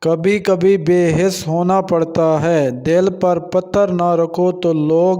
کبھی کبھی بے حس ہونا پڑتا ہے۔ دل پر پتھر نہ رکھو تو لوگ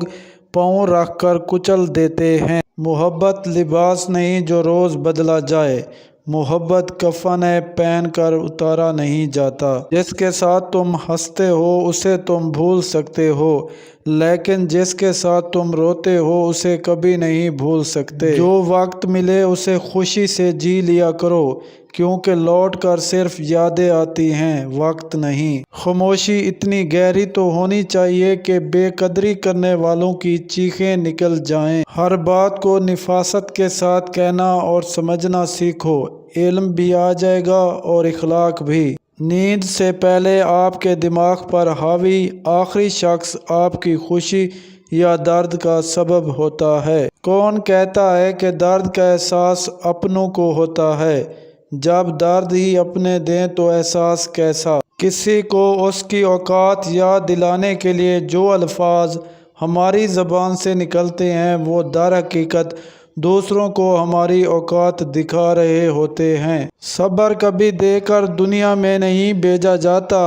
پاؤں رکھ کر کچل دیتے ہیں۔ محبت لباس نہیں جو روز بدلا جائے۔ محبت کفن ہے پہن کر اتارا نہیں جاتا۔ جس کے ساتھ تم ہنستے ہو اسے تم بھول سکتے ہو، لیکن جس کے ساتھ تم روتے ہو اسے کبھی نہیں بھول سکتے۔ جو وقت ملے اسے خوشی سے جی لیا کرو، کیونکہ لوٹ کر صرف یادیں آتی ہیں، وقت نہیں۔ خاموشی اتنی گہری تو ہونی چاہیے کہ بے قدری کرنے والوں کی چیخیں نکل جائیں۔ ہر بات کو نفاست کے ساتھ کہنا اور سمجھنا سیکھو، علم بھی آ جائے گا اور اخلاق بھی۔ نیند سے پہلے آپ کے دماغ پر حاوی آخری شخص آپ کی خوشی یا درد کا سبب ہوتا ہے۔ کون کہتا ہے کہ درد کا احساس اپنوں کو ہوتا ہے؟ جب درد ہی اپنے دیں تو احساس کیسا؟ کسی کو اس کی اوقات یاد دلانے کے لیے جو الفاظ ہماری زبان سے نکلتے ہیں وہ در حقیقت دوسروں کو ہماری اوقات دکھا رہے ہوتے ہیں۔ صبر کبھی دے کر دنیا میں نہیں بھیجا جاتا،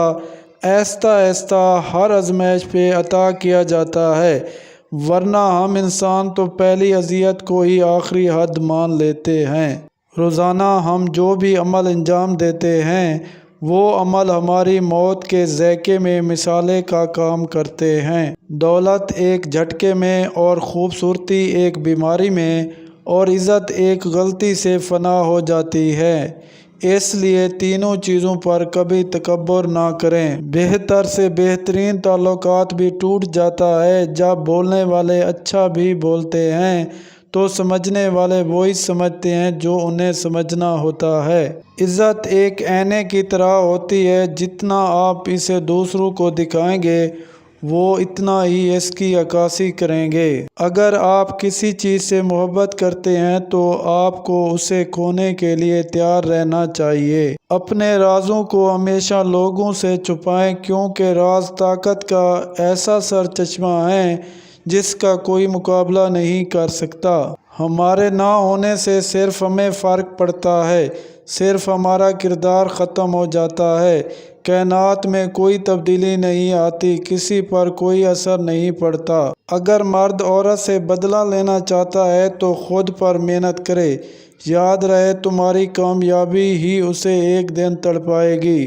آہستہ آہستہ ہر آزمائش پہ عطا کیا جاتا ہے، ورنہ ہم انسان تو پہلی اذیت کو ہی آخری حد مان لیتے ہیں۔ روزانہ ہم جو بھی عمل انجام دیتے ہیں وہ عمل ہماری موت کے ذائقے میں مصالحے کا کام کرتے ہیں۔ دولت ایک جھٹکے میں اور خوبصورتی ایک بیماری میں اور عزت ایک غلطی سے فنا ہو جاتی ہے، اس لیے تینوں چیزوں پر کبھی تکبر نہ کریں۔ بہتر سے بہترین تعلقات بھی ٹوٹ جاتا ہے جب بولنے والے اچھا بھی بولتے ہیں تو سمجھنے والے وہی سمجھتے ہیں جو انہیں سمجھنا ہوتا ہے۔ عزت ایک آئینے کی طرح ہوتی ہے، جتنا آپ اسے دوسروں کو دکھائیں گے وہ اتنا ہی اس کی عکاسی کریں گے۔ اگر آپ کسی چیز سے محبت کرتے ہیں تو آپ کو اسے کھونے کے لیے تیار رہنا چاہیے۔ اپنے رازوں کو ہمیشہ لوگوں سے چھپائیں، کیونکہ راز طاقت کا ایسا سرچشمہ ہے جس کا کوئی مقابلہ نہیں کر سکتا۔ ہمارے نہ ہونے سے صرف ہمیں فرق پڑتا ہے، صرف ہمارا کردار ختم ہو جاتا ہے۔ کائنات میں کوئی تبدیلی نہیں آتی، کسی پر کوئی اثر نہیں پڑتا۔ اگر مرد عورت سے بدلہ لینا چاہتا ہے تو خود پر محنت کرے، یاد رہے تمہاری کامیابی ہی اسے ایک دن تڑپائے گی۔